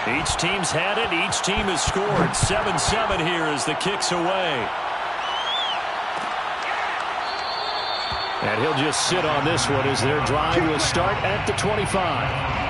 Each team's had it. Each team has scored. 7-7 here as the kick's away. And he'll just sit on this one as their drive will start at the 25.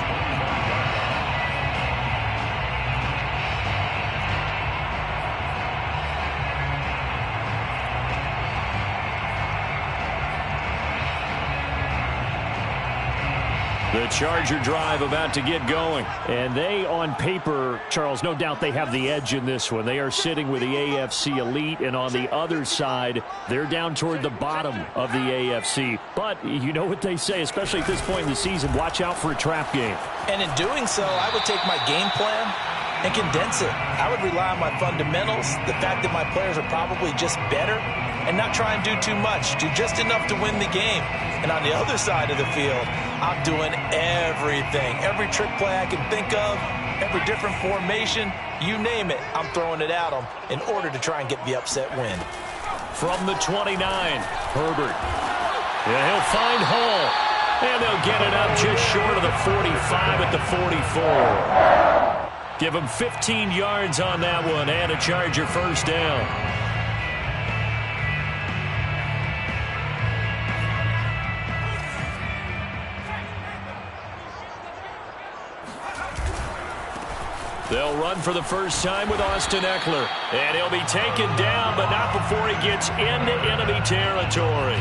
The Charger drive about to get going. And they, on paper, Charles, no doubt they have the edge in this one. They are sitting with the AFC elite, and on the other side, they're down toward the bottom of the AFC. But you know what they say, especially at this point in the season, watch out for a trap game. And in doing so, I would take my game plan and condense it. I would rely on my fundamentals, the fact that my players are probably just better, and not try and do too much, do just enough to win the game. And on the other side of the field, I'm doing everything. Every trick play I can think of, every different formation, you name it, I'm throwing it at them in order to try and get the upset win. From the 29, Herbert. And he'll find Hall. And they'll get it up just short of the 45 at the 44. Give him 15 yards on that one and a Charger first down. They'll run for the first time with Austin Eckler. And he'll be taken down, but not before he gets into enemy territory.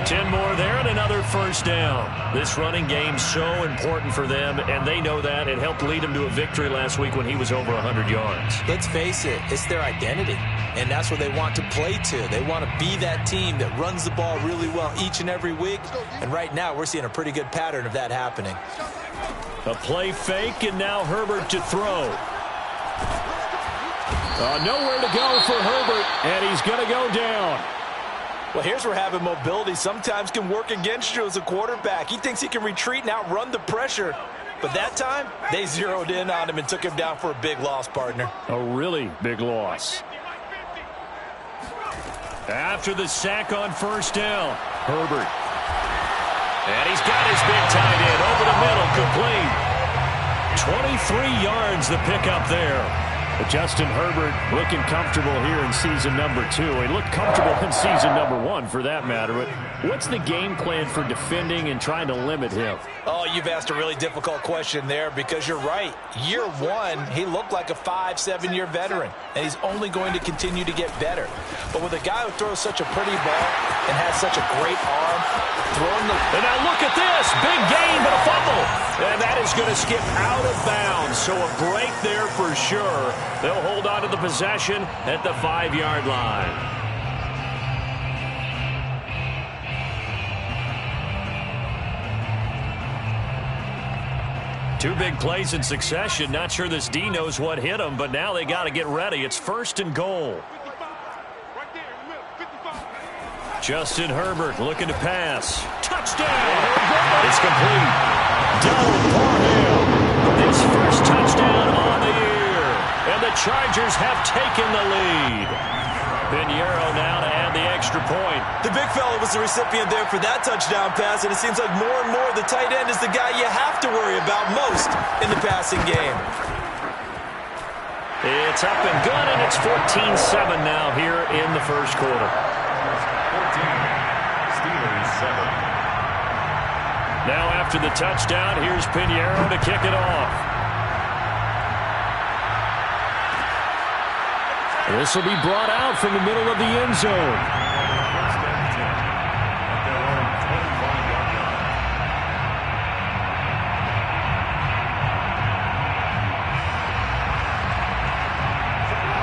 10 more there and another first down. This running game's so important for them, and they know that. It helped lead them to a victory last week when he was over 100 yards. Let's face it, it's their identity, and that's what they want to play to. They want to be that team that runs the ball really well each and every week, and right now we're seeing a pretty good pattern of that happening. A play fake, and now Herbert to throw. Nowhere to go for Herbert, and he's going to go down. Well, here's where having mobility sometimes can work against you as a quarterback. He thinks he can retreat and outrun the pressure. But that time, they zeroed in on him and took him down for a big loss, partner. A really big loss. After the sack on first down, Herbert. And he's got his big tight end over the middle, complete. 23 yards the pickup there. But Justin Herbert looking comfortable here in season number 2. He looked comfortable in season number 1 for that matter. But what's the game plan for defending and trying to limit him? Oh, you've asked a really difficult question there because you're right. Year 1, he looked like a 5-7-year veteran, and he's only going to continue to get better. But with a guy who throws such a pretty ball and has such a great arm, throwing the... And now look at this. Big gain, but a fumble. And that is going to skip out of bounds. So a break there for sure. They'll hold on to the possession at the 5-yard line. Two big plays in succession. Not sure this D knows what hit him, but now they got to get ready. It's 1st and goal. Justin Herbert looking to pass. Touchdown! It's complete. Donald Parham. His first touchdown on the year. And the Chargers have taken the lead. Pinheiro now to add the extra point. The big fella was the recipient there for that touchdown pass, and it seems like more and more the tight end is the guy you have to worry about most in the passing game. It's up and good, and it's 14-7 now here in the first quarter. 14, Steelers 7. Now after the touchdown, here's Pinheiro to kick it off. This will be brought out from the middle of the end zone.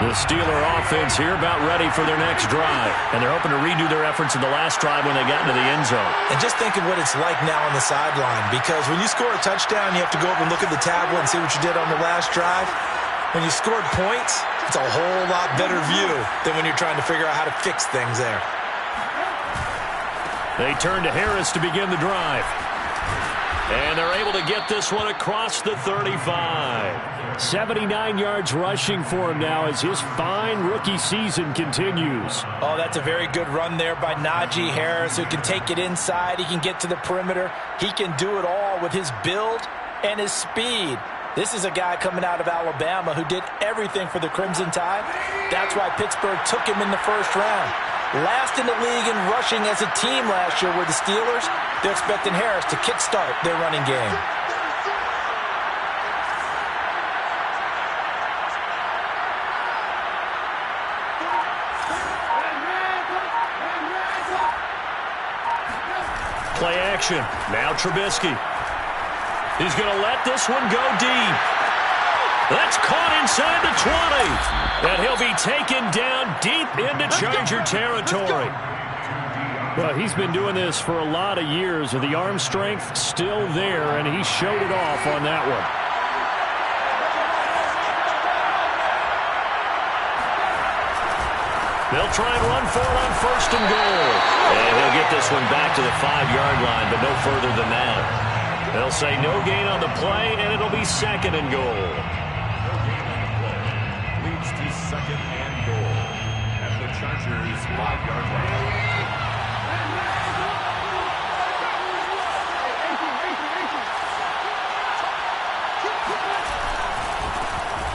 The Steeler offense here about ready for their next drive. And they're hoping to redo their efforts in the last drive when they got into the end zone. And just think of what it's like now on the sideline, because when you score a touchdown, you have to go over and look at the tablet and see what you did on the last drive. When you scored points, it's a whole lot better view than when you're trying to figure out how to fix things there. They turn to Harris to begin the drive. And they're able to get this one across the 35. 79 yards rushing for him now as his fine rookie season continues. Oh, that's a very good run there by Najee Harris, who can take it inside. He can get to the perimeter. He can do it all with his build and his speed. This is a guy coming out of Alabama who did everything for the Crimson Tide. That's why Pittsburgh took him in the first round. Last in the league in rushing as a team last year were the Steelers. They're expecting Harris to kickstart their running game. Play action. Now Trubisky. He's going to let this one go deep. That's caught inside the 20. And he'll be taken down deep into Charger territory. Well, he's been doing this for a lot of years, with the arm strength still there, and he showed it off on that one. They'll try and run for it on 1st and goal. And he'll get this one back to the 5-yard line, but no further than that. They'll say no gain on the play, and it'll be 2nd and goal. Leads to 2nd and goal at the Chargers' 5-yard line.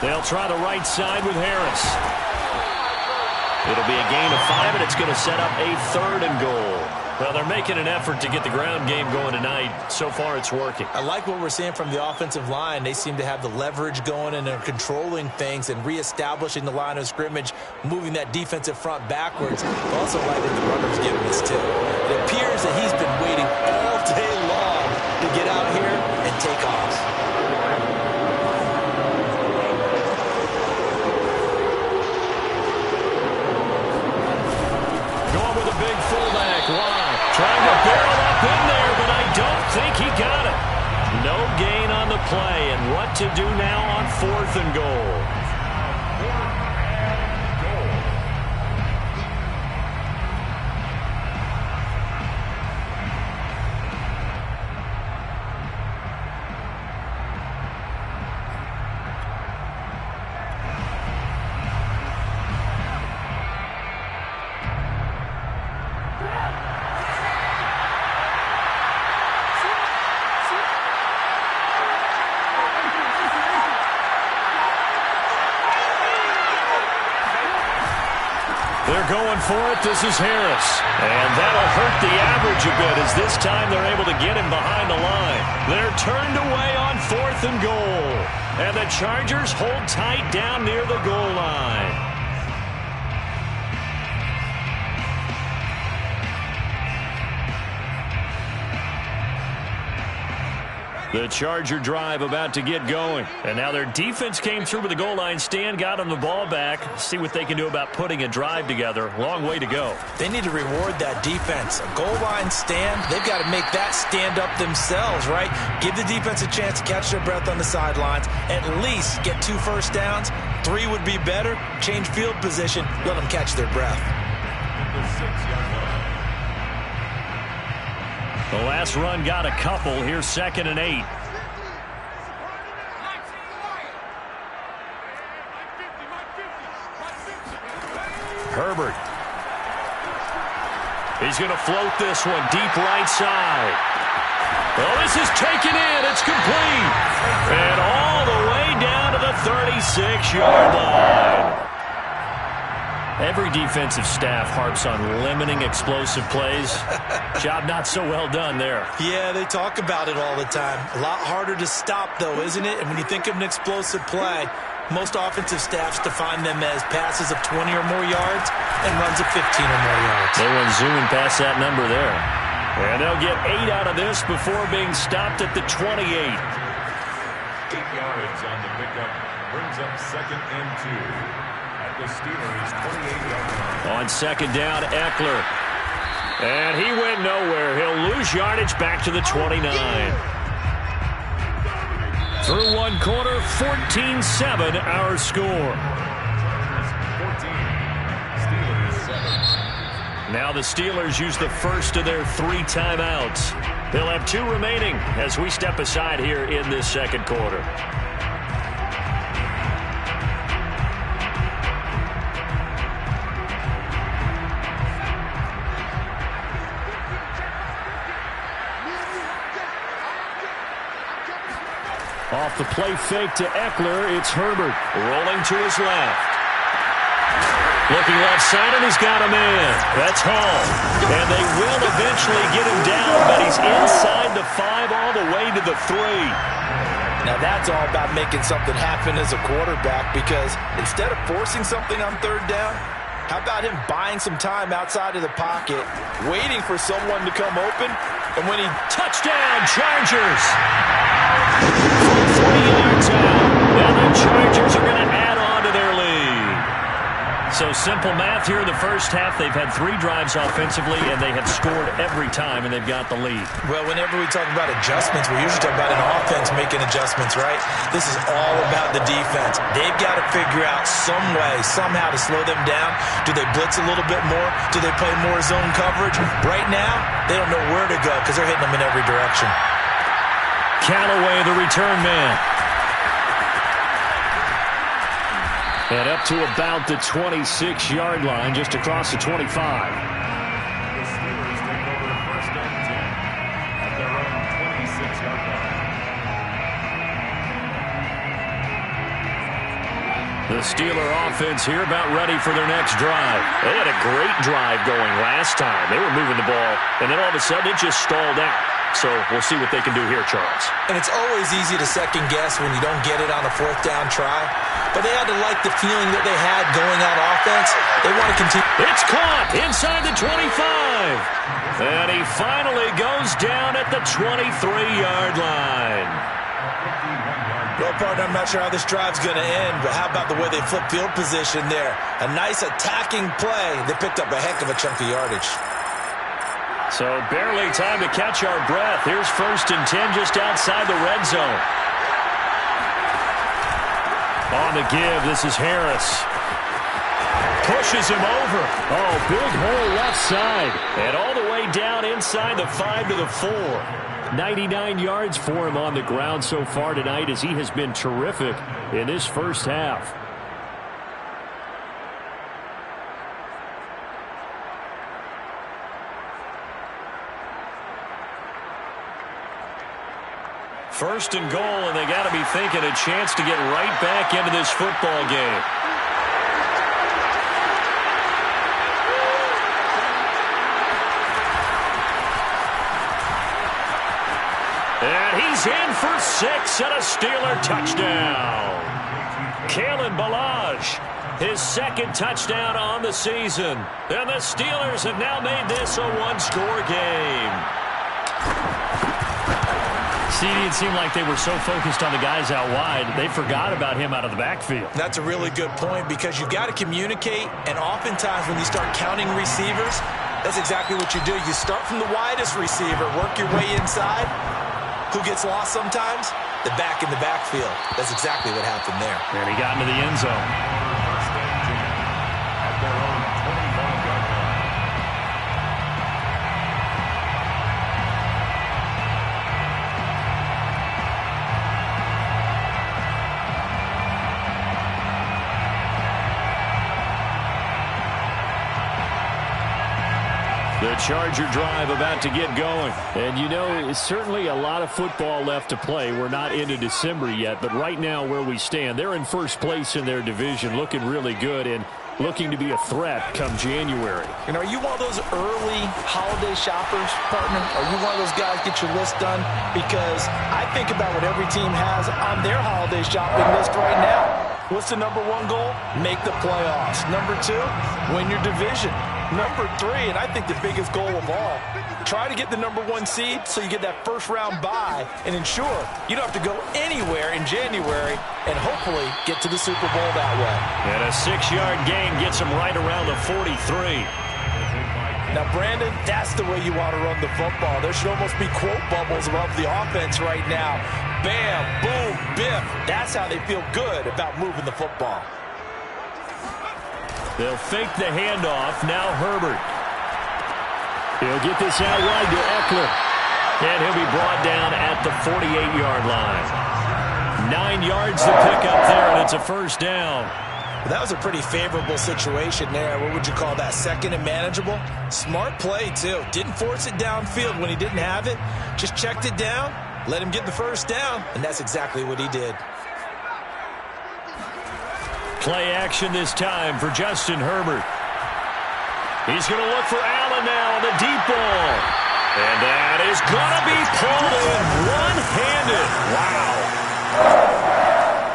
They'll try the right side with Harris. It'll be a gain of 5, and it's going to set up a 3rd and goal. Well, they're making an effort to get the ground game going tonight. So far, it's working. I like what we're seeing from the offensive line. They seem to have the leverage going, and they're controlling things and reestablishing the line of scrimmage, moving that defensive front backwards. I also like what the runner's giving us, too. It appears that he's been waiting all day long to get out here and take off. Trying to barrel up in there, but I don't think he got it. No gain on the play, and what to do now on 4th and goal. They're going for it. This is Harris. And that'll hurt the average a bit, as this time they're able to get him behind the line. They're turned away on 4th and goal. And the Chargers hold tight down near the goal line. The Charger drive about to get going. And now their defense came through with the goal line stand, got them the ball back. See what they can do about putting a drive together. Long way to go. They need to reward that defense. A goal line stand, they've got to make that stand up themselves, right? Give the defense a chance to catch their breath on the sidelines. At least get 2 first downs. 3 would be better. Change field position. Let them catch their breath. The last run got a couple. Here's 2nd and 8. Herbert. He's going to float this one deep right side. Well, this is taken in. It's complete. And all the way down to the 36-yard line. Every defensive staff harps on limiting explosive plays. Job not so well done there. Yeah, they talk about it all the time. A lot harder to stop, though, isn't it? And when you think of an explosive play, most offensive staffs define them as passes of 20 or more yards and runs of 15 or more yards. They went zooming past that number there. And they'll get 8 out of this before being stopped at the 28. 8 yards on the pickup brings up 2nd and 2. The Steelers 28-yard line. On 2nd down, Eckler. And he went nowhere. He'll lose yardage back to the 29. Through 1 quarter, 14-7 our score. 14. Steelers 7. Now the Steelers use the first of their 3 timeouts. He'll have 2 remaining as we step aside here in this second quarter. Off the play fake to Eckler, it's Herbert rolling to his left. Looking left side, and he's got a man. That's Hall. And they will eventually get him down, but he's inside the 5 all the way to the 3. Now that's all about making something happen as a quarterback, because instead of forcing something on 3rd down, how about him buying some time outside of the pocket, waiting for someone to come open, and when he... Touchdown, Chargers! 40 yards out. Now the Chargers are going to add on to their lead. So simple math here in the first half. They've had 3 drives offensively, and they have scored every time, and they've got the lead. Well, whenever we talk about adjustments, we usually talk about an offense making adjustments, right? This is all about the defense. They've got to figure out some way, somehow to slow them down. Do they blitz a little bit more? Do they play more zone coverage? Right now, they don't know where to go because they're hitting them in every direction. Callaway, the return man. And up to about the 26-yard line, just across the 25. The Steelers take over first and 10 at their own 26-yard line. The Steeler offense here about ready for their next drive. They had a great drive going last time. They were moving the ball, and then all of a sudden it just stalled out. So we'll see what they can do here, Charles. And it's always easy to second guess when you don't get it on a 4th down try. But they had to like the feeling that they had going on offense. They want to continue. It's caught inside the 25. And he finally goes down at the 23-yard line. Well, partner, I'm not sure how this drive's going to end, but how about the way they flip field position there? A nice attacking play. They picked up a heck of a chunk of yardage. So barely time to catch our breath. Here's 1st and 10 just outside the red zone. On the give, this is Harris. Pushes him over. Oh, big hole left side. And all the way down inside the 5 to the 4. 99 yards for him on the ground so far tonight, as he has been terrific in this first half. First and goal, and they got to be thinking a chance to get right back into this football game. And he's in for 6 and a Steeler touchdown. Kalen Ballage, his 2nd touchdown on the season. And the Steelers have now made this a 1-score game. CD, it seemed like they were so focused on the guys out wide, they forgot about him out of the backfield. That's a really good point, because you've got to communicate, and oftentimes when you start counting receivers, that's exactly what you do. You start from the widest receiver, work your way inside. Who gets lost sometimes? The back in the backfield. That's exactly what happened there. And he got into the end zone. First and 10 at their own 21-yard line. The Charger drive about to get going. And, you know, it's certainly a lot of football left to play. We're not into December yet, but right now where we stand, they're in first place in their division, looking really good and looking to be a threat come January. And are you one of those early holiday shoppers, partner? Are you one of those guys get your list done? Because I think about what every team has on their holiday shopping list right now. What's the number 1 goal? Make the playoffs. Number 2, win your division. Number 3, and I think the biggest goal of all, try to get the number 1 seed so you get that first-round bye and ensure you don't have to go anywhere in January and hopefully get to the Super Bowl that way. And a 6-yard gain gets him right around the 43. Now, Brandon, that's the way you want to run the football. There should almost be quote bubbles above the offense right now. Bam, boom, biff. That's how they feel good about moving the football. They'll fake the handoff. Now Herbert. He'll get this out wide to Eckler. And he'll be brought down at the 48-yard line. 9 yards to pick up there, and it's a first down. Well, that was a pretty favorable situation there. What would you call that? Second and manageable? Smart play, too. Didn't force it downfield when he didn't have it. Just checked it down, let him get the first down, and that's exactly what he did. Play action this time for Justin Herbert. He's going to look for Allen now on the deep ball. And that is going to be pulled in one-handed. Wow.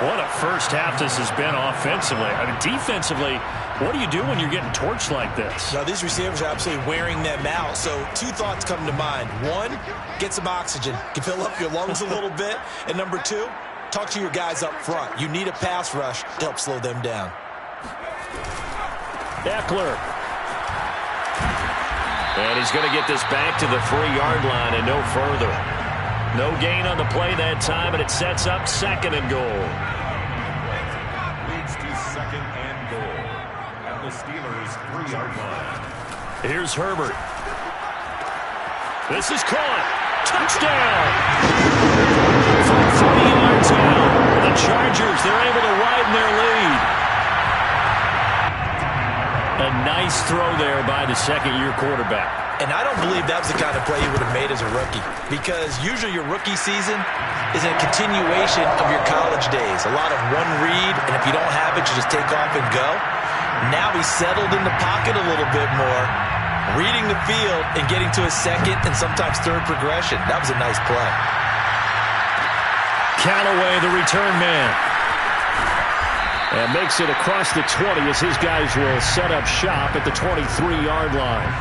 What a first half this has been offensively. I mean, defensively, what do you do when you're getting torched like this? Now, these receivers are absolutely wearing them out. So 2 thoughts come to mind. 1, get some oxygen. You can fill up your lungs a little bit. And number 2, talk to your guys up front. You need a pass rush to help slow them down. Eckler. And he's going to get this back to the 3-yard line and no further. No gain on the play that time, and it sets up 2nd and goal. Leads to 2nd and goal at the Steelers' 3-yard line. Here's Herbert. This is caught. Touchdown. From 40 yards out. The Chargers, they're able to widen their lead. A nice throw there by the second-year quarterback. And I don't believe that was the kind of play he would have made as a rookie, because usually your rookie season is a continuation of your college days. A lot of one read, and if you don't have it, you just take off and go. Now he's settled in the pocket a little bit more, reading the field and getting to his second and sometimes third progression. That was a nice play. Callaway, the return man. And makes it across the 20 as his guys will set up shop at the 23-yard line.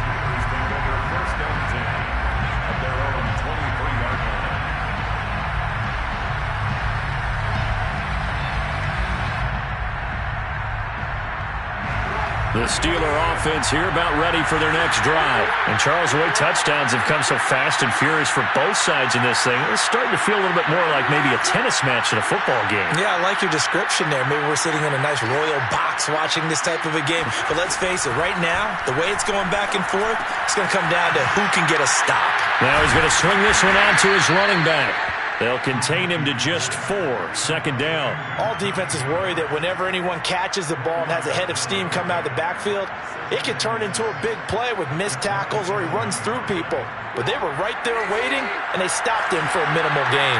The Steeler offense here about ready for their next drive. And Charles, the way touchdowns have come so fast and furious for both sides in this thing, it's starting to feel a little bit more like maybe a tennis match in a football game. Yeah, I like your description there. Maybe we're sitting in a nice royal box watching this type of a game. But let's face it, right now, the way it's going back and forth, it's going to come down to who can get a stop. Now he's going to swing this one out to his running back. They'll contain him to just 4, 2nd down. All defenses worry that whenever anyone catches the ball and has a head of steam come out of the backfield, it can turn into a big play with missed tackles or he runs through people. But they were right there waiting, and they stopped him for a minimal gain.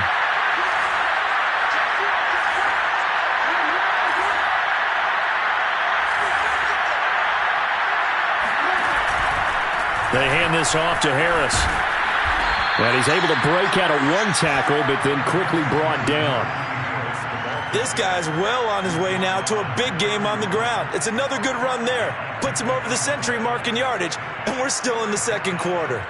They hand this off to Harris. And he's able to break out of 1 tackle, but then quickly brought down. This guy's well on his way now to a big game on the ground. It's another good run there. Puts him over the century mark in yardage, and we're still in the 2nd quarter.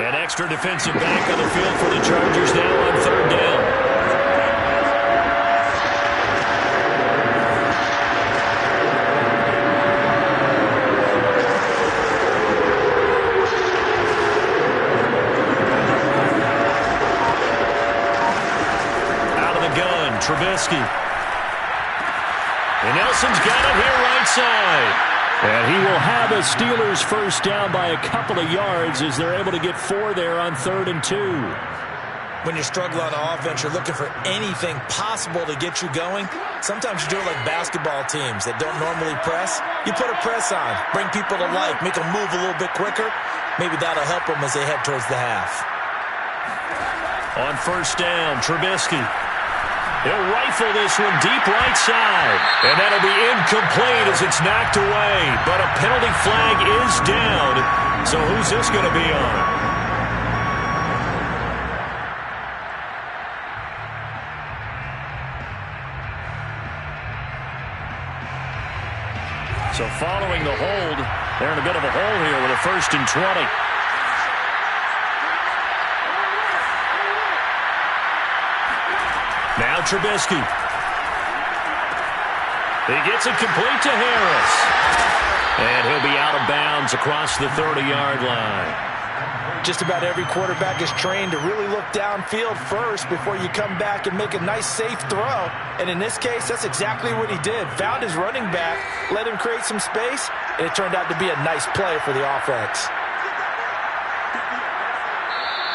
An extra defensive back on the field for the Chargers now on 3rd down. Trubisky. And Nelson's got it here right side. And he will have a Steelers first down by a couple of yards as they're able to get 4 there on 3rd and 2. When you struggle on offense, you're looking for anything possible to get you going. Sometimes you do it like basketball teams that don't normally press. You put a press on, bring people to life, make them move a little bit quicker. Maybe that'll help them as they head towards the half. On 1st down, Trubisky. He'll rifle this one deep right side. And that'll be incomplete as it's knocked away. But a penalty flag is down. So who's this going to be on? So following the hold, they're in a bit of a hole here with a 1st and 20. Now Trubisky. He gets it complete to Harris. And he'll be out of bounds across the 30-yard line. Just about every quarterback is trained to really look downfield first before you come back and make a nice, safe throw. And in this case, that's exactly what he did. Found his running back, let him create some space, and it turned out to be a nice play for the offense.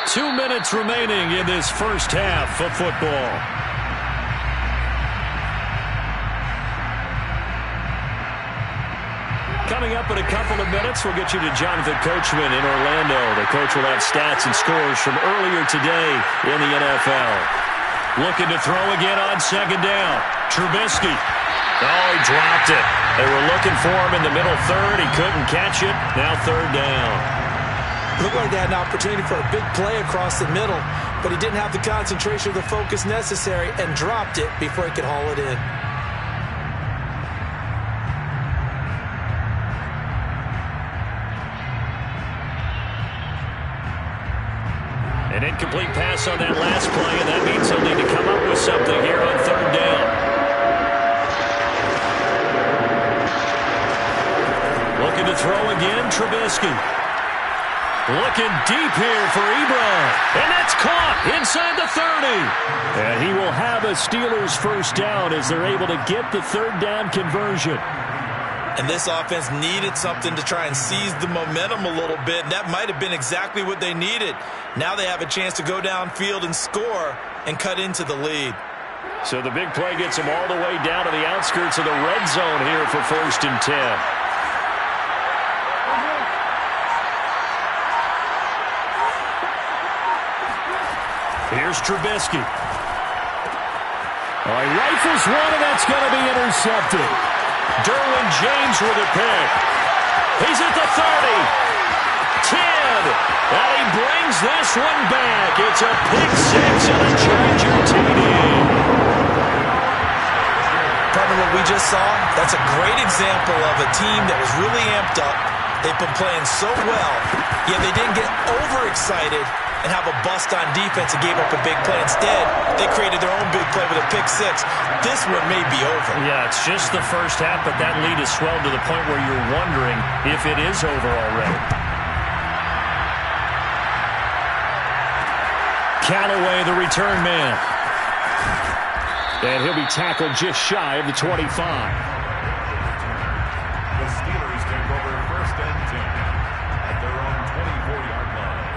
2 minutes remaining in this first half of football. Coming up in a couple of minutes, we'll get you to Jonathan Coachman in Orlando. The coach will have stats and scores from earlier today in the NFL. Looking to throw again on second down. Trubisky. Oh, he dropped it. They were looking for him in the middle third. He couldn't catch it. Now third down. Looked like they had an opportunity for a big play across the middle, but he didn't have the concentration or the focus necessary and dropped it before he could haul it in. An incomplete pass on that last play, and that means he'll need to come up with something here on third down. Looking to throw again, Trubisky. Looking deep here for Ebron. And that's caught inside the 30. And he will have a Steelers first down as they're able to get the third down conversion. And this offense needed something to try and seize the momentum a little bit. And that might have been exactly what they needed. Now they have a chance to go downfield and score and cut into the lead. So the big play gets them all the way down to the outskirts of the red zone here for 1st and 10. Here's Trubisky. Oh, he rifles one, and that's going to be intercepted. Derwin James with a pick. He's at the 30. 10. And he brings this one back. It's a pick six and a Charger TD. Partner, what we just saw, that's a great example of a team that was really amped up. They've been playing so well, yet they didn't get overexcited and have a bust on defense and gave up a big play. Instead, they created their own big play with a pick six. This one may be over. Yeah, it's just the first half, but that lead has swelled to the point where you're wondering if it is over already. Callaway, the return man. And he'll be tackled just shy of the 25. The Steelers take over 1st and 10 at their own 24-yard line.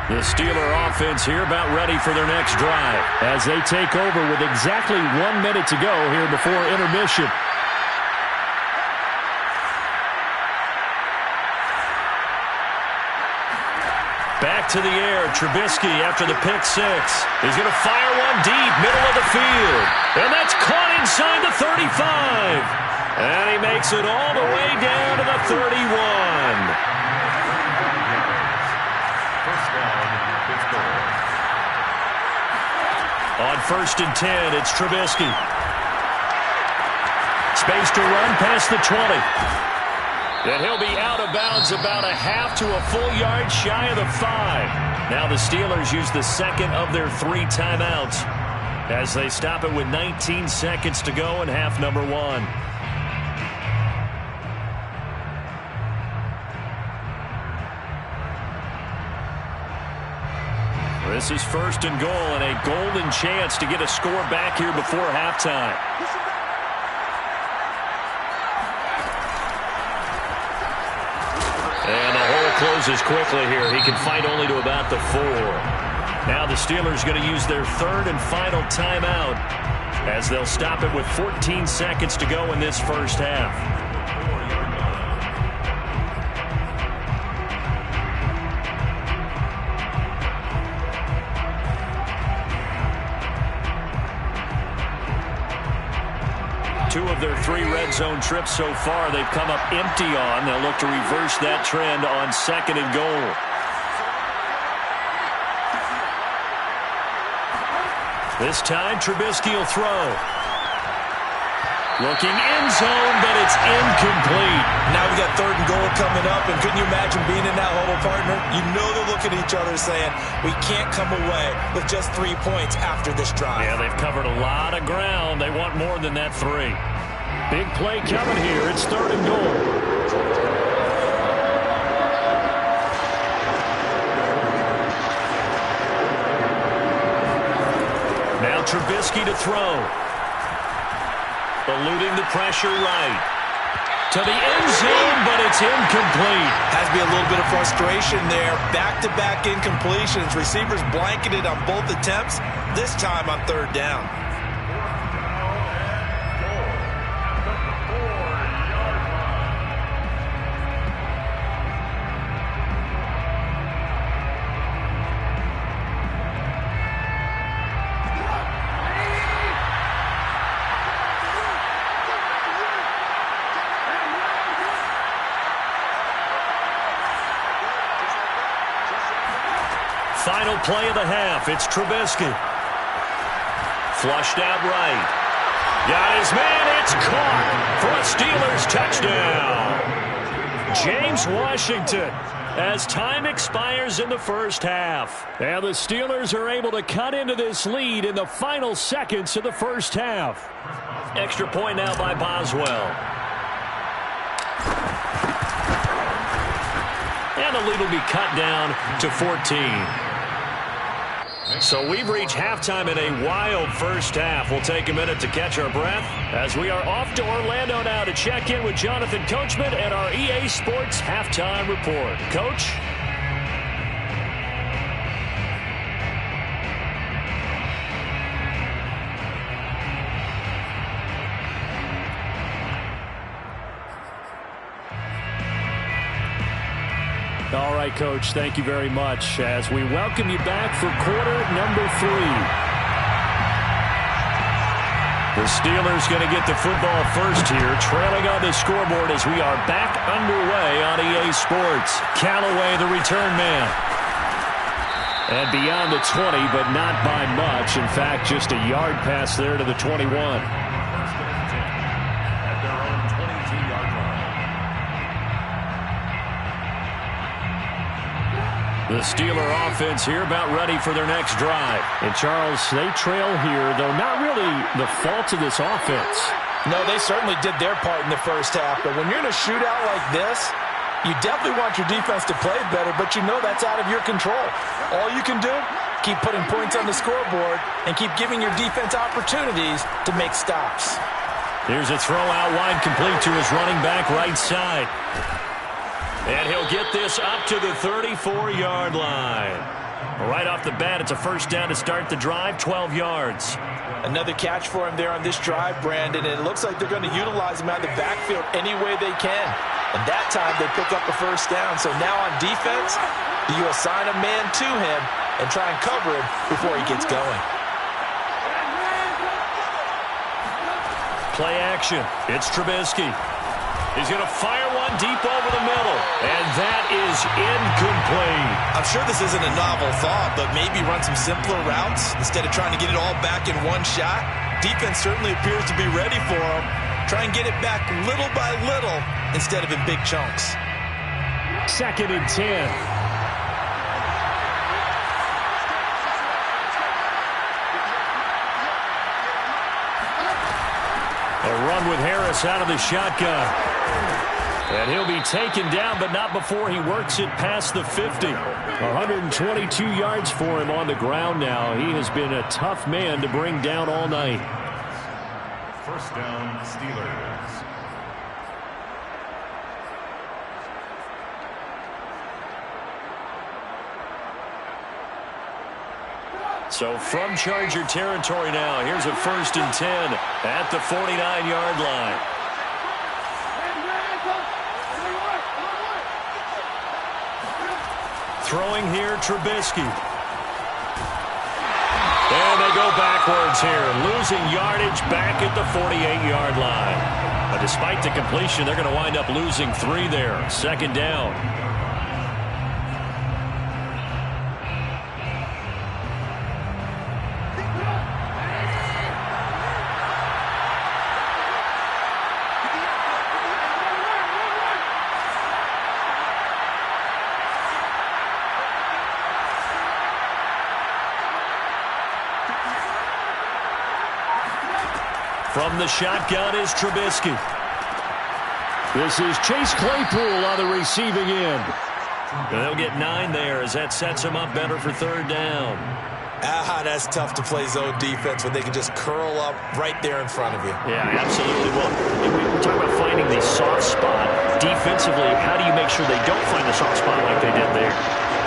The Steeler offense here about ready for their next drive as they take over with exactly 1 minute to go here before intermission. Back to the air, Trubisky after the pick six. He's going to fire one deep, middle of the field. And that's caught inside the 35. And he makes it all the way down to the 31. On 1st and 10, it's Trubisky. Space to run past the 20. And he'll be out of bounds about a half to a full yard shy of the 5. Now the Steelers use the second of their 3 timeouts as they stop it with 19 seconds to go in half number 1. This is 1st and goal and a golden chance to get a score back here before halftime. And the hole closes quickly here. He can fight only to about the 4. Now the Steelers going to use their 3rd and final timeout as they'll stop it with 14 seconds to go in this first half. Two of their 3 red zone trips so far they've come up empty on. They'll look to reverse that trend on 2nd and goal. This time Trubisky will throw. Looking end zone, but it's incomplete. Now we got 3rd and goal coming up, and couldn't you imagine being in that huddle, partner? You know they're looking at each other saying, we can't come away with just 3 points after this drive. Yeah, they've covered a lot of ground. They want more than that 3. Big play coming here. It's 3rd and goal. Now Trubisky to throw. Eluding the pressure right. To the end zone, but it's incomplete. Has to be a little bit of frustration there. Back-to-back incompletions. Receivers blanketed on both attempts, this time on third down. Final play of the half. It's Trubisky. Flushed out right. Got his man. It's caught for a Steelers touchdown. James Washington, as time expires in the first half. And the Steelers are able to cut into this lead in the final seconds of the first half. Extra point now by Boswell. And the lead will be cut down to 14. So we've reached halftime in a wild first half. We'll take a minute to catch our breath as we are off to Orlando now to check in with Jonathan Coachman and our EA Sports Halftime Report. Coach? All right, Coach, thank you very much as we welcome you back for quarter number 3. The Steelers going to get the football first here, trailing on the scoreboard as we are back underway on EA Sports. Callaway, the return man. And beyond the 20, but not by much. In fact, just a yard pass there to the 21. The Steeler offense here about ready for their next drive. And, Charles, they trail here, though not really the fault of this offense. No, they certainly did their part in the first half. But when you're in a shootout like this, you definitely want your defense to play better, but you know that's out of your control. All you can do, keep putting points on the scoreboard and keep giving your defense opportunities to make stops. Here's a throw out wide, complete to his running back right side. And he'll get this up to the 34-yard line. Right off the bat, it's a first down to start the drive, 12 yards. Another catch for him there on this drive, Brandon, and it looks like they're going to utilize him out of the backfield any way they can. And that time, they pick up the first down. So now on defense, you assign a man to him and try and cover him before he gets going. Play action. It's Trubisky. He's going to fire one deep over the middle, and that is incomplete. I'm sure this isn't a novel thought, but maybe run some simpler routes instead of trying to get it all back in one shot. Defense certainly appears to be ready for him. Try and get it back little by little instead of in big chunks. 2nd and 10. A run with Harris out of the shotgun. And he'll be taken down, but not before he works it past the 50. 122 yards for him on the ground now. He has been a tough man to bring down all night. First down, Steelers. So from Charger territory now, here's a 1st and 10 at the 49-yard line. Throwing here, Trubisky. And they go backwards here, losing yardage back at the 48-yard line. But despite the completion, they're going to wind up losing 3 there. 2nd down. From the shotgun is Trubisky. This is Chase Claypool on the receiving end. And they'll get 9 there as that sets him up better for 3rd down. That's tough to play zone defense when they can just curl up right there in front of you. Yeah, absolutely. Well, we're talking about finding the soft spot. Defensively, how do you make sure they don't find the soft spot like they did there?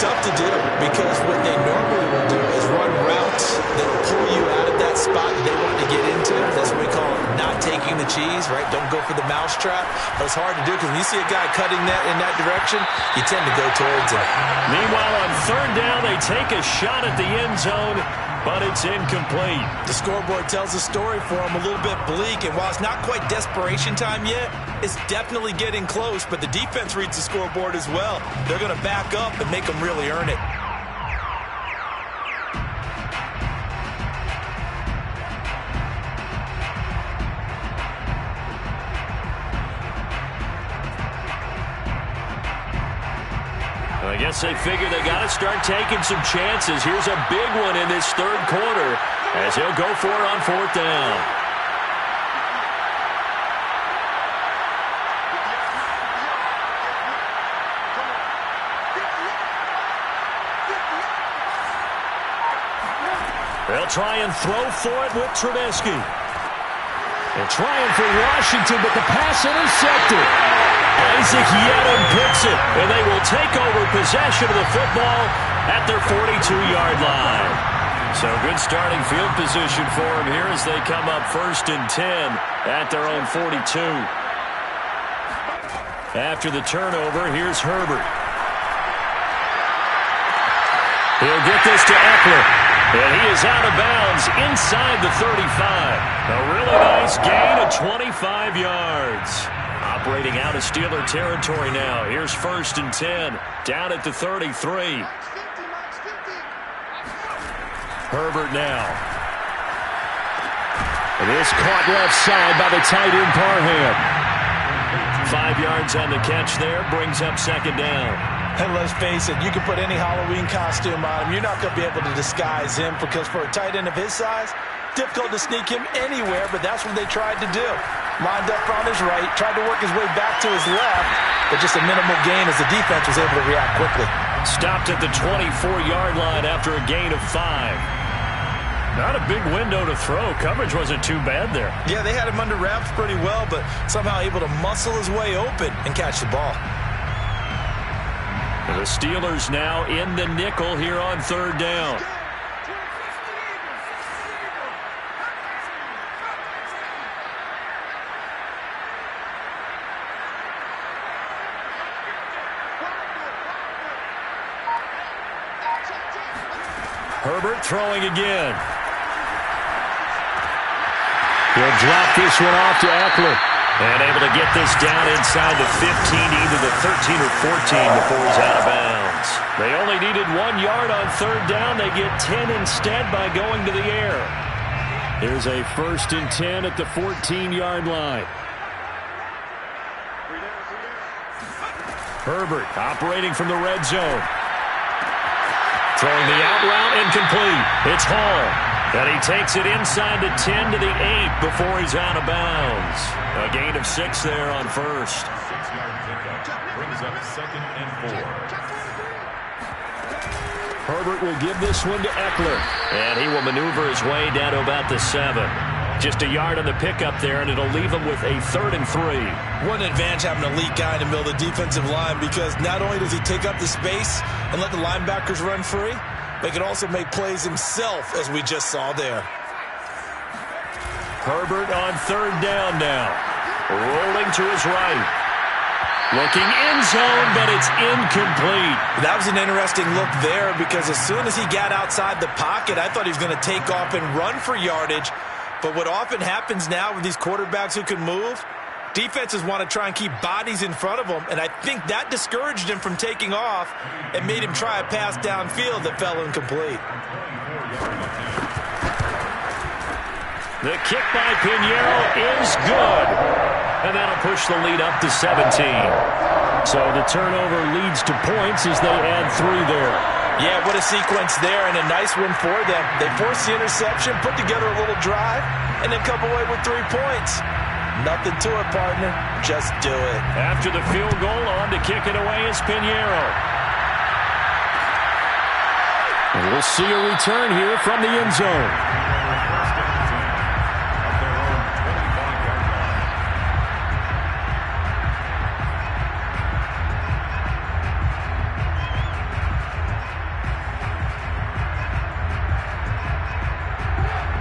Tough to do because what they normally will do is run routes that will pull you out of that spot that they want to get into. That's what we call not taking the cheese, right? Don't go for the mousetrap. But it's hard to do because when you see a guy cutting that in that direction, you tend to go towards him. Meanwhile, on third down, they take a shot at the end zone, but it's incomplete. The scoreboard tells the story for them, a little bit bleak, and while it's not quite desperation time yet, it's definitely getting close, but the defense reads the scoreboard as well. They're going to back up and make them really earn it. I guess they figure they got to start taking some chances. Here's a big one in this third quarter as he'll go for it on fourth down. They'll try and throw for it with Trubisky. They're trying for Washington, but the pass intercepted. Isaac Yedem picks it, and they will take over possession of the football at their 42-yard line. So good starting field position for them here as they come up 1st and 10 at their own 42. After the turnover, here's Herbert. He'll get this to Eckler, and he is out of bounds inside the 35. A really nice gain of 25 yards. Operating out of Steeler territory now. Here's 1st and 10, down at the 33. Herbert now. And this caught left side by the tight end Parham. 5 yards on the catch there, brings up 2nd down. And let's face it, you can put any Halloween costume on him. You're not going to be able to disguise him because for a tight end of his size, difficult to sneak him anywhere, but that's what they tried to do. Lined up on his right, tried to work his way back to his left, but just a minimal gain as the defense was able to react quickly. Stopped at the 24-yard line after a gain of 5. Not a big window to throw. Coverage wasn't too bad there. Yeah, they had him under wraps pretty well, but somehow able to muscle his way open and catch the ball. And the Steelers now in the nickel here on 3rd down. Herbert throwing again. He'll drop this one off to Eckler. And able to get this down inside the 15, either the 13 or 14 before he's out of bounds. They only needed 1 yard on 3rd down. They get 10 instead by going to the air. Here's a 1st and 10 at the 14-yard line. Herbert operating from the red zone. Throwing the out route incomplete. It's Hall. And he takes it inside the 10 to the 8 before he's out of bounds. A gain of 6 there on 1st. 6-yard pickup brings up 2nd and 4. Herbert will give this one to Eckler. And he will maneuver his way down to about the 7. Just a yard on the pickup there, and it'll leave him with a 3rd and 3. What an advantage having an elite guy in the middle of the defensive line, because not only does he take up the space and let the linebackers run free, but he can also make plays himself, as we just saw there. Herbert on 3rd down now. Rolling to his right. Looking end zone, but it's incomplete. That was an interesting look there, because as soon as he got outside the pocket, I thought he was going to take off and run for yardage. But what often happens now with these quarterbacks who can move, defenses want to try and keep bodies in front of them, and I think that discouraged him from taking off and made him try a pass downfield that fell incomplete. The kick by Pinheiro is good, and that'll push the lead up to 17. So the turnover leads to points as they add 3 there. Yeah, what a sequence there, and a nice one for them. They forced the interception, put together a little drive, and then come away with 3 points. Nothing to it, partner. Just do it. After the field goal, on to kick it away is Pinheiro. And we'll see a return here from the end zone.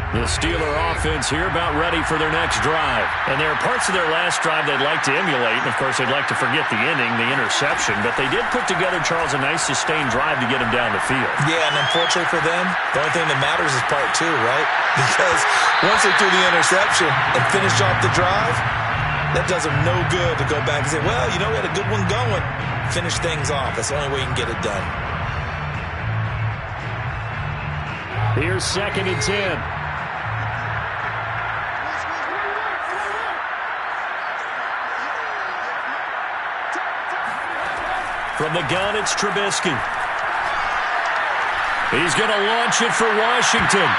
The Steeler offense here about ready for their next drive. And there are parts of their last drive they'd like to emulate. And, of course, they'd like to forget the ending, the interception. But they did put together, Charles, a nice sustained drive to get him down the field. Yeah, and unfortunately for them, the only thing that matters is part two, right? Because once they threw the interception and finished off the drive, that does them no good to go back and say, well, you know, we had a good one going. Finish things off. That's the only way you can get it done. Here's 2nd and 10. From the gun, it's Trubisky. He's going to launch it for Washington.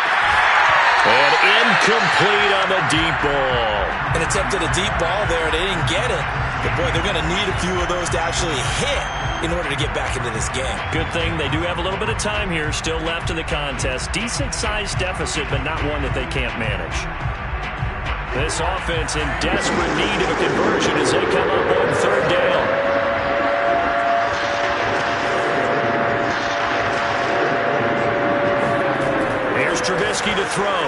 And incomplete on the deep ball. And attempted a deep ball there. They didn't get it. But, boy, they're going to need a few of those to actually hit in order to get back into this game. Good thing they do have a little bit of time here still left in the contest. Decent-sized deficit, but not one that they can't manage. This offense in desperate need of a conversion as they come up on 3rd down. Trubisky to throw.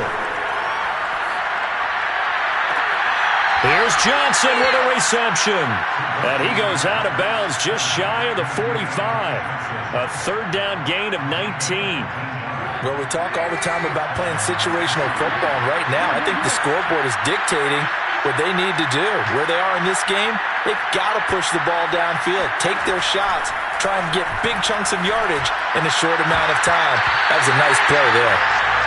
Here's Johnson with a reception. And he goes out of bounds just shy of the 45. A 3rd down gain of 19. Well, we talk all the time about playing situational football. And right now, I think the scoreboard is dictating what they need to do. Where they are in this game, they've got to push the ball downfield, take their shots, try and get big chunks of yardage in a short amount of time. That was a nice play there.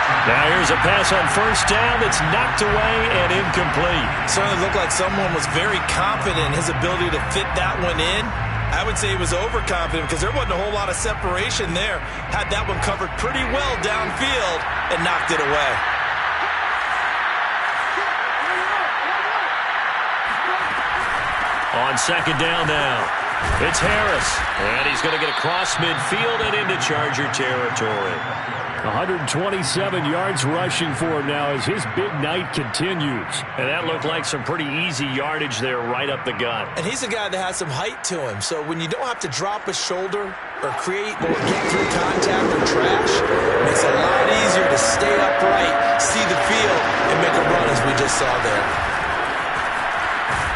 Now here's a pass on 1st down that's knocked away and incomplete. Certainly looked like someone was very confident in his ability to fit that one in. I would say he was overconfident because there wasn't a whole lot of separation there. Had that one covered pretty well downfield and knocked it away. On 2nd down now, it's Harris. And he's going to get across midfield and into Charger territory. 127 yards rushing for him now as his big night continues. And that looked like some pretty easy yardage there right up the gut. And he's a guy that has some height to him. So when you don't have to drop a shoulder or create or get through contact or trash, it makes it a lot easier to stay upright, see the field, and make a run as we just saw there.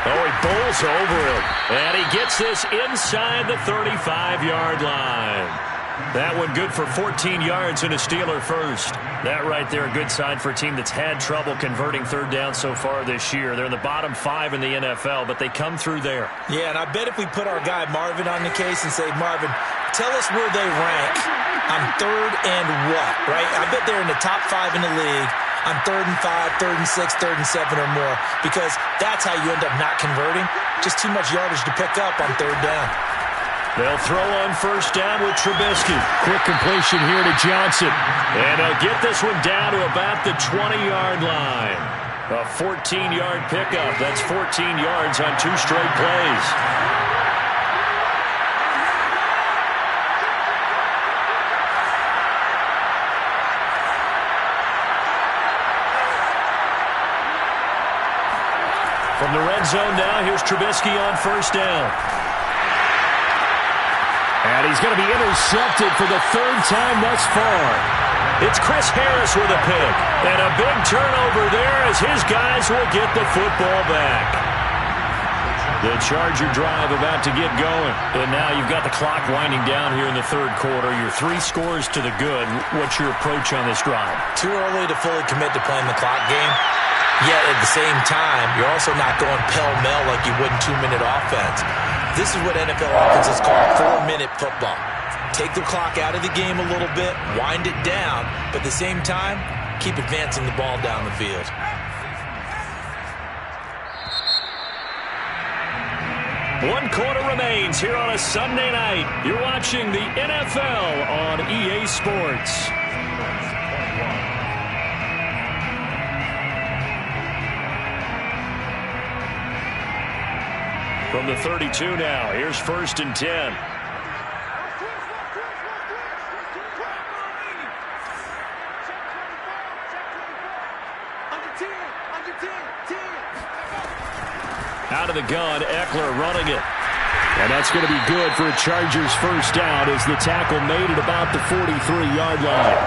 Oh, he bowls over it. And he gets this inside the 35-yard line. That one good for 14 yards and a Steeler first. That right there a good sign for a team that's had trouble converting 3rd down so far this year. They're in the bottom 5 in the NFL, but they come through there. Yeah, and I bet if we put our guy Marvin on the case and say, Marvin, tell us where they rank on 3rd and what, right? I bet they're in the top 5 in the league on 3rd and 5, 3rd and 6, 3rd and 7 or more, because that's how you end up not converting. Just too much yardage to pick up on 3rd down. They'll throw on 1st down with Trubisky. Quick completion here to Johnson. And they'll get this one down to about the 20-yard line. A 14-yard pickup. That's 14 yards on 2 straight plays. From the red zone now, here's Trubisky on 1st down. And he's going to be intercepted for the 3rd time thus far. It's Chris Harris with a pick. And a big turnover there as his guys will get the football back. The Charger drive about to get going. And now you've got the clock winding down here in the 3rd quarter. You're 3 scores to the good. What's your approach on this drive? Too early to fully commit to playing the clock game. Yet at the same time, you're also not going pell-mell like you would in 2-minute offense. This is what NFL offenses call 4-minute football. Take the clock out of the game a little bit, wind it down, but at the same time, keep advancing the ball down the field. One quarter remains here on a Sunday night. You're watching the NFL on EA Sports. From the 32 now, here's 1st and 10. Out of the gun, Eckler running it. And that's going to be good for a Chargers first down as the tackle made it about the 43-yard line.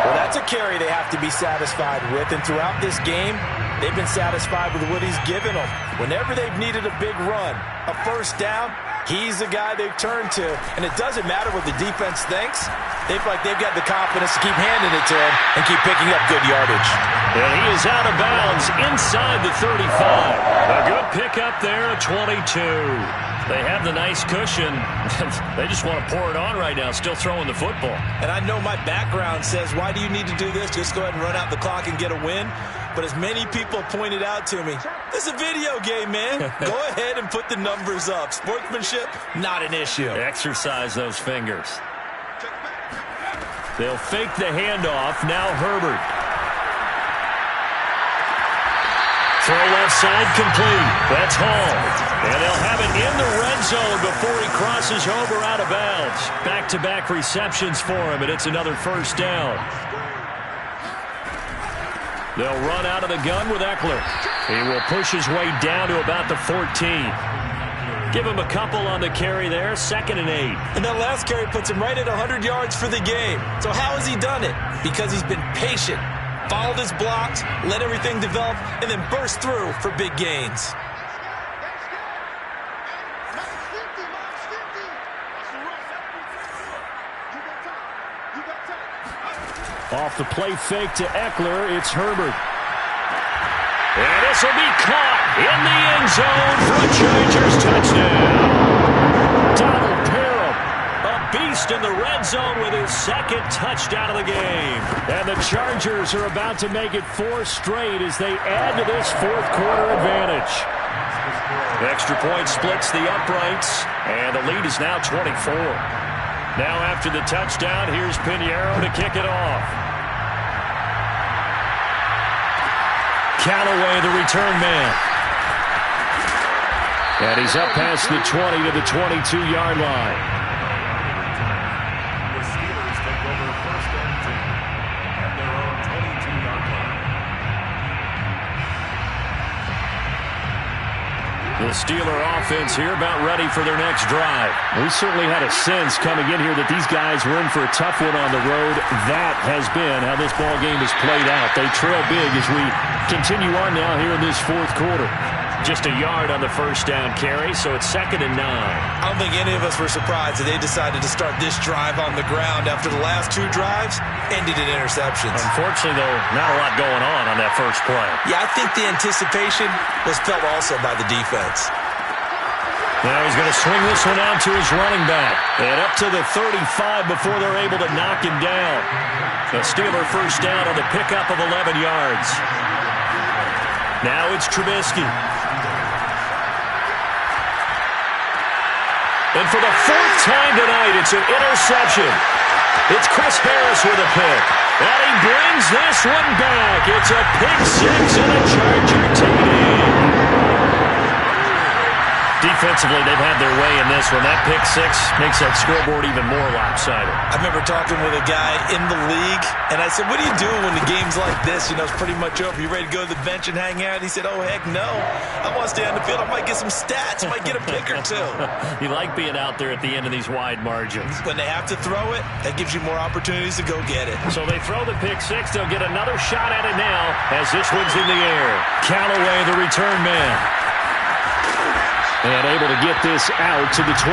Well, that's a carry they have to be satisfied with. And throughout this game, they've been satisfied with what he's given them. Whenever they've needed a big run, a first down, he's the guy they've turned to. And it doesn't matter what the defense thinks. They feel like they've got the confidence to keep handing it to him and keep picking up good yardage. And he is out of bounds inside the 35. A good pickup there at 22. They have the nice cushion. They just want to pour it on right now, still throwing the football. And I know my background says, why do you need to do this? Just go ahead and run out the clock and get a win. But as many people pointed out to me, this is a video game, man. Go ahead and put the numbers up. Sportsmanship, not an issue. Exercise those fingers. They'll fake the handoff. Now Herbert. Throw left side complete. That's Hall. And they'll have it in the red zone before he crosses over out of bounds. Back-to-back receptions for him, and it's another first down. They'll run out of the gun with Eckler. He will push his way down to about the 14. Give him a couple on the carry there, 2nd and 8. And that last carry puts him right at 100 yards for the game. So how has he done it? Because he's been patient, followed his blocks, let everything develop, and then burst through for big gains. Off the play fake to Eckler, it's Herbert. And this will be caught in the end zone for a Chargers touchdown. Donald Parham, a beast in the red zone with his 2nd touchdown of the game. And the Chargers are about to make it 4 straight as they add to this 4th quarter advantage. Extra point splits the uprights, and the lead is now 24. Now after the touchdown, here's Pinheiro to kick it off. Callaway, the return man. And he's up past the 20 to the 22-yard line. The Steelers take over 1st and 10 at their own 22-yard line. The Steeler offense here about ready for their next drive. We certainly had a sense coming in here that these guys were in for a tough one on the road. That has been how this ball game has played out. They trail big as we continue on now here in this 4th quarter. Just a yard on the first down carry, so it's 2nd and 9. I don't think any of us were surprised that they decided to start this drive on the ground after the last 2 drives ended in interceptions. Unfortunately, though, not a lot going on that first play. Yeah, I think the anticipation was felt also by the defense. Now he's going to swing this one out to his running back. And up to the 35 before they're able to knock him down. The Steeler first down on the pickup of 11 yards. Now it's Trubisky. And for the 4th time tonight, it's an interception. It's Chris Harris with a pick. And he brings this one back. It's a pick 6 and a Charger TD. Defensively, they've had their way in this one. That pick 6 makes that scoreboard even more lopsided. I remember talking with a guy in the league, and I said, what do you do when the game's like this? You know, it's pretty much over. You ready to go to the bench and hang out? He said, oh, heck no. I want to stay on the field. I might get some stats. I might get a pick or 2. You like being out there at the end of these wide margins. When they have to throw it, that gives you more opportunities to go get it. So they throw the pick 6. They'll get another shot at it now as this one's in the air. Callaway, the return man. And able to get this out to the 25.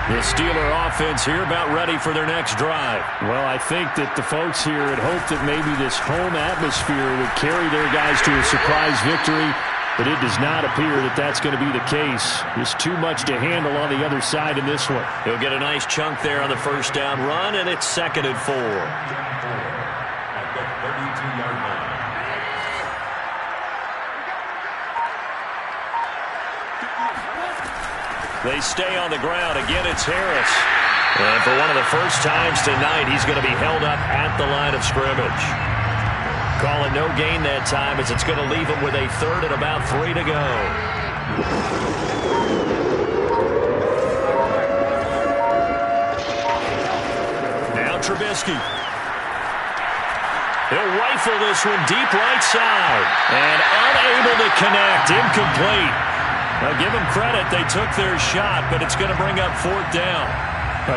The Steeler offense here about ready for their next drive. Well, I think that the folks here had hoped that maybe this home atmosphere would carry their guys to a surprise victory. But it does not appear that that's going to be the case. There's too much to handle on the other side in this one. He'll get a nice chunk there on the first down run, and it's 2nd and 4. At the 32-yard line. They stay on the ground. Again, it's Harris. And for one of the first times tonight, he's going to be held up at the line of scrimmage. Call it no gain that time as it's going to leave him with a 3rd and about 3 to go. Trubisky. He'll rifle this one deep right side. And unable to connect. Incomplete. Now, give them credit. They took their shot, but it's going to bring up 4th down.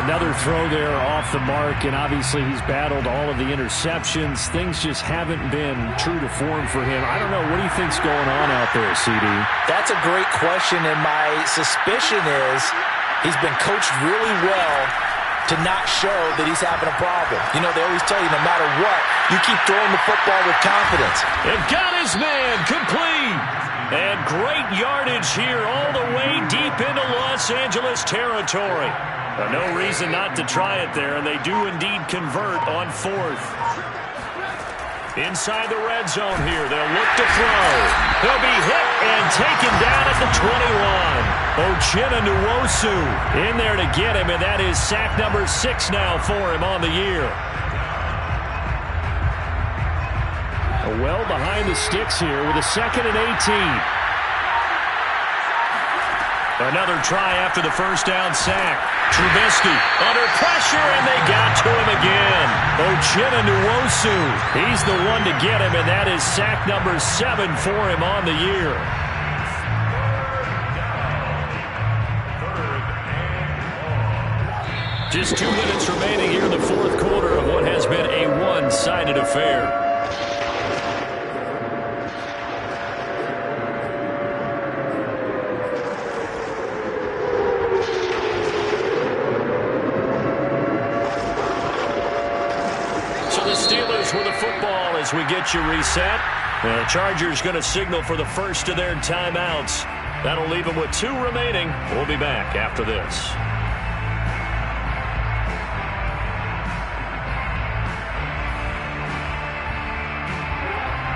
Another throw there off the mark, and obviously he's battled all of the interceptions. Things just haven't been true to form for him. I don't know. What do you think's going on out there, CD? That's a great question, and my suspicion is he's been coached really well to not show that he's having a problem. You know, they always tell you no matter what, you keep throwing the football with confidence. They've got his man complete. And great yardage here all the way deep into Los Angeles territory. But no reason not to try it there, and they do indeed convert on 4th. Inside the red zone here, they'll look to throw. He'll be hit and taken down at the 21. Uchenna Nwosu in there to get him, and that is sack number 6 now for him on the year. Well behind the sticks here with a 2nd and 18. Another try after the first down sack. Trubisky under pressure, and they got to him again. Uchenna Nwosu, he's the one to get him, and that is sack number 7 for him on the year. Just 2 minutes remaining here in the 4th quarter of what has been a one-sided affair. The Steelers with the football as we get you reset. The Chargers going to signal for the first of their timeouts. That'll leave them with 2 remaining. We'll be back after this.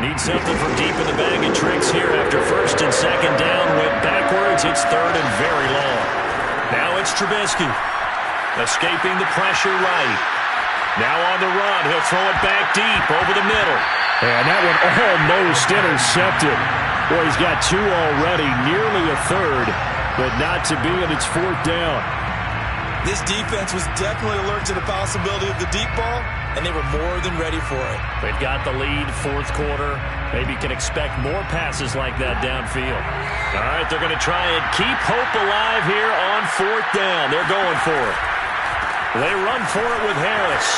Need something from deep in the bag of tricks here after 1st and 2nd down. Went backwards. It's 3rd and very long. Now it's Trubisky. Escaping the pressure right. Now on the run, he'll throw it back deep over the middle. And that one almost intercepted. Boy, he's got 2 already, nearly a 3rd, but not to be, and it's 4th down. This defense was definitely alert to the possibility of the deep ball, and they were more than ready for it. They've got the lead, 4th quarter. Maybe can expect more passes like that downfield. All right, they're going to try and keep hope alive here on 4th down. They're going for it. They run for it with Harris.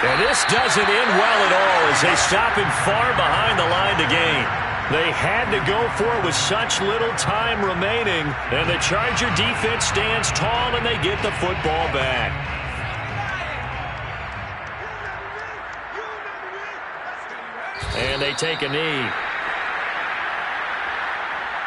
And this doesn't end well at all as they stop him far behind the line to gain. They had to go for it with such little time remaining, and the Charger defense stands tall and they get the football back. And they take a knee.